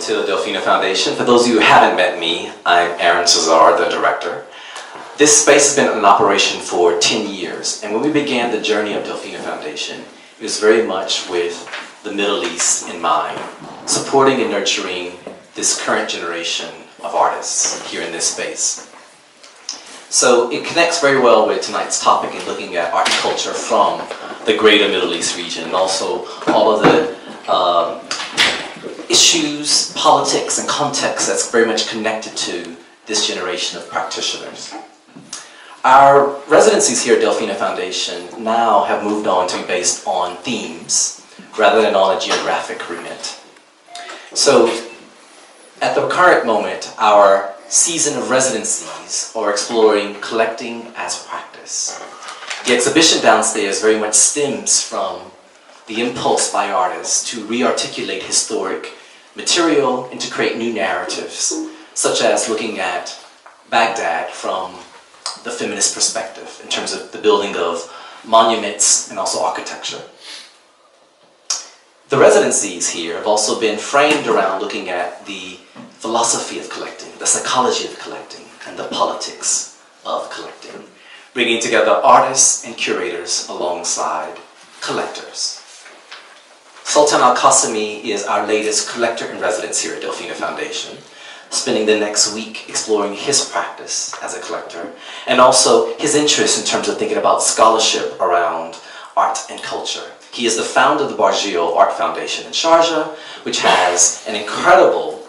to the Delfina Foundation. For those of you who haven't met me, I'm Eigner and Sultan, the director. This space has been in operation for 10 years, and when we began the journey of Delfina Foundation, it was very much with the Middle East in mind, supporting and nurturing this current generation of artists here in this space. So it connects very well with tonight's topic in looking at art and culture from the greater Middle East region, and also all of the issues, politics, and context that's very much connected to this generation of practitioners. Our residencies here at Delfina Foundation now have moved on to be based on themes rather than on a geographic remit. So at the current moment, our season of residencies are exploring collecting as practice. The exhibition downstairs very much stems from the impulse by artists to re-articulate historic material and to create new narratives, such as looking at Baghdad from the feminist perspective in terms of the building of monuments and also architecture. The residencies here have also been framed around looking at the philosophy of collecting, the psychology of collecting, and the politics of collecting, bringing together artists and curators alongside collectors. Sultan Al Qassemi is our latest collector in residence here at Delfina Foundation, spending the next week exploring his practice as a collector and also his interest in terms of thinking about scholarship around art and culture. He is the founder of the Bargio Art Foundation in Sharjah, which has an incredible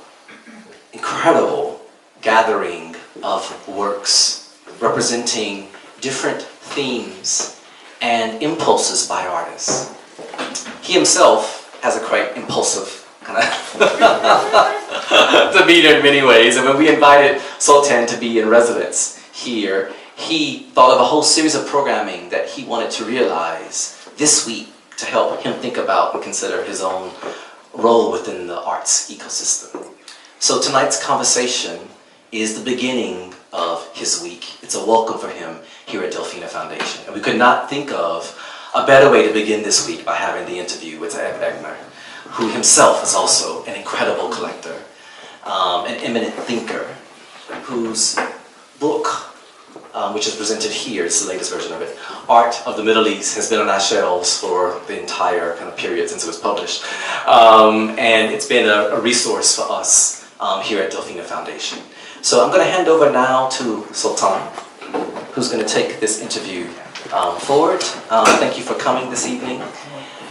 gathering of works representing different themes and impulses by artists. He himself has a quite impulsive kind of demeanor in many ways, and when we invited Sultan to be in residence here, he thought of a whole series of programming that he wanted to realize this week to help him think about and consider his own role within the arts ecosystem. So tonight's conversation is the beginning of his week. It's a welcome for him here at Delfina Foundation. And we could not think of a better way to begin this week by having the interview with Saeb Eigner, who himself is also an incredible collector, an eminent thinker, whose book, which is presented here, it's the latest version of it, Art of the Middle East, has been on our shelves for the entire kind of period since it was published. And it's been a resource for us here at Delfina Foundation. So I'm going to hand over now to Sultan, who's going to take this interview forward. Thank you for coming this evening,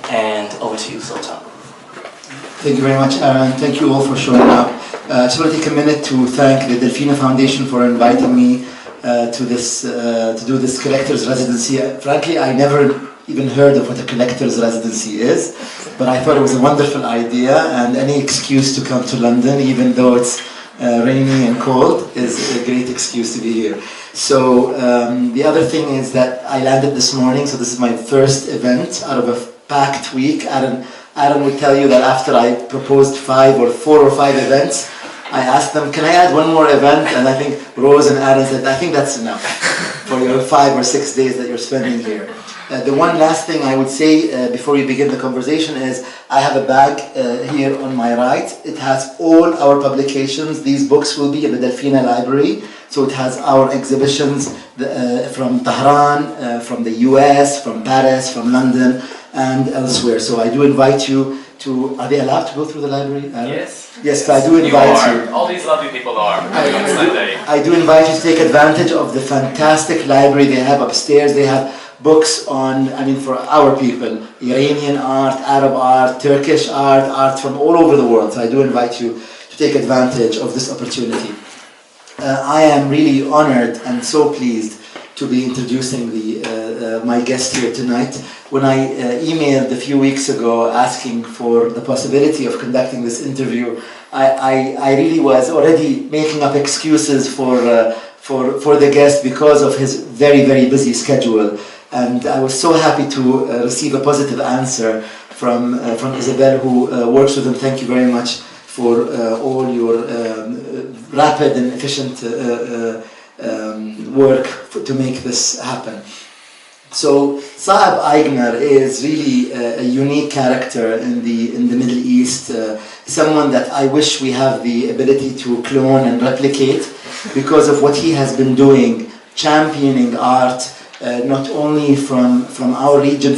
and over to you, Sultan. Thank you very much, Aaron. Thank you all for showing up. I just want to take a minute to thank the Delfina Foundation for inviting me to do this collector's residency. Frankly, I never even heard of what a collector's residency is, but I thought it was a wonderful idea, and any excuse to come to London, even though it's rainy and cold, is a great excuse to be here. So the other thing is that I landed this morning, so this is my first event out of a packed week. Aaron would tell you that after I proposed 4 or 5 events, I asked them, can I add one more event? And I think Rose and Aaron said, I think that's enough for your 5 or 6 days that you're spending here. The one last thing I would say before we begin the conversation is I have a bag here on my right. It has all our publications. These books will be in the Delfina library. So it has our exhibitions from Tehran, from the US, from Paris, from London, and elsewhere. So I do invite you to, are they allowed to go through the library? Yes. Yes, I do invite you. All these lovely people are. I do invite you to take advantage of the fantastic library they have upstairs. They have books on, for our people, Iranian art, Arab art, Turkish art, art from all over the world. So I do invite you to take advantage of this opportunity. I am really honored and so pleased to be introducing my guest here tonight. When I emailed a few weeks ago asking for the possibility of conducting this interview, I really was already making up excuses for the guest because of his very, very busy schedule. And I was so happy to receive a positive answer from Isabel, who works with him. Thank you very much for all your rapid and efficient work to make this happen. So Saeb Eigner is really a unique character in the Middle East, someone that I wish we have the ability to clone and replicate because of what he has been doing, championing art, not only from our region,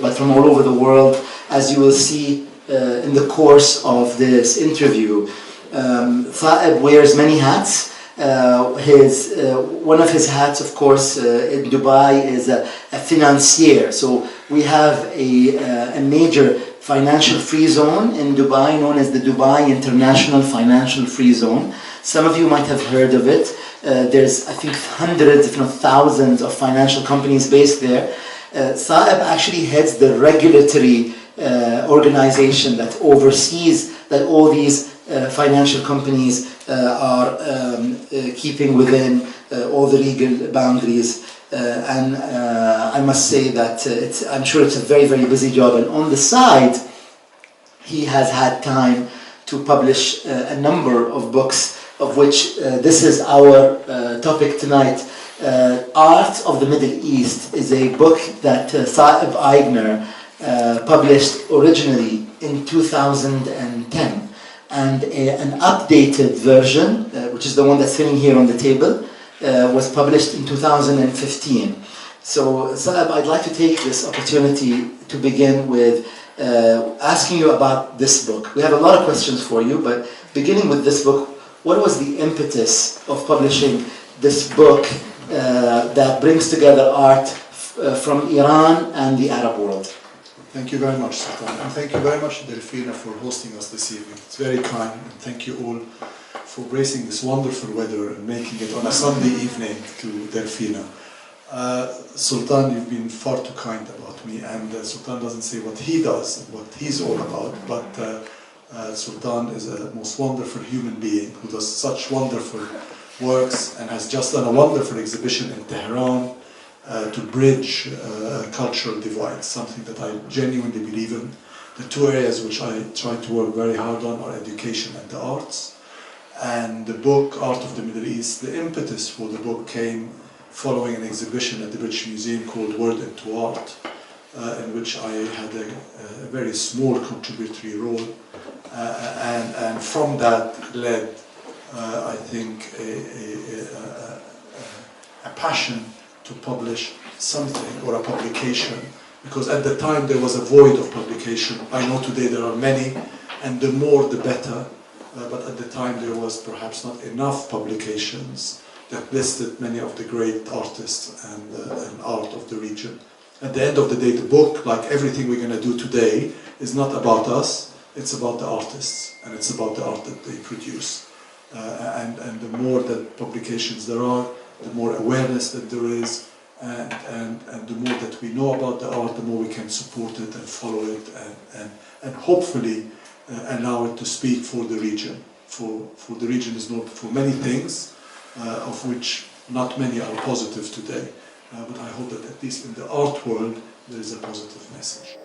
but from all over the world, as you will see in the course of this interview. Saeb wears many hats. One of his hats, of course, in Dubai is a financier. So we have a major financial free zone in Dubai known as the Dubai International Financial Free Zone. Some of you might have heard of it. There's, I think, hundreds, if not thousands, of financial companies based there. Saeb actually heads the regulatory organization that oversees that all these financial companies are keeping within all the legal boundaries. And I must say that I'm sure it's a very, very busy job. And on the side, he has had time to publish a number of books, of which this is our topic tonight. Art of the Middle East is a book that Saeb Eigner published originally in 2010. And an updated version, which is the one that's sitting here on the table, was published in 2015. So Saeb, I'd like to take this opportunity to begin with asking you about this book. We have a lot of questions for you, but beginning with this book, what was the impetus of publishing this book that brings together art from Iran and the Arab world? Thank you very much, Sultan, and thank you very much, Delfina, for hosting us this evening. It's very kind, and thank you all for bracing this wonderful weather and making it on a Sunday evening to Delfina. Sultan, you've been far too kind about me, and Sultan doesn't say what he does, what he's all about, but Sultan is a most wonderful human being who does such wonderful works and has just done a wonderful exhibition in Tehran to bridge cultural divides, something that I genuinely believe in. The two areas which I try to work very hard on are education and the arts. And the book, Art of the Middle East, the impetus for the book came following an exhibition at the British Museum called Word into Art, in which I had a very small contributory role. And from that led, I think, a passion to publish something or a publication, because at the time there was a void of publication. I know today there are many, and the more the better, but at the time there was perhaps not enough publications that listed many of the great artists and art of the region. At the end of the day, the book, like everything we're going to do today, is not about us, it's about the artists, and it's about the art that they produce. And the more that publications there are, the more awareness that there is, and the more that we know about the art, the more we can support it and follow it, and hopefully allow it to speak for the region. For the region is known for many things, of which not many are positive today. But I hope that at least in the art world, there is a positive message.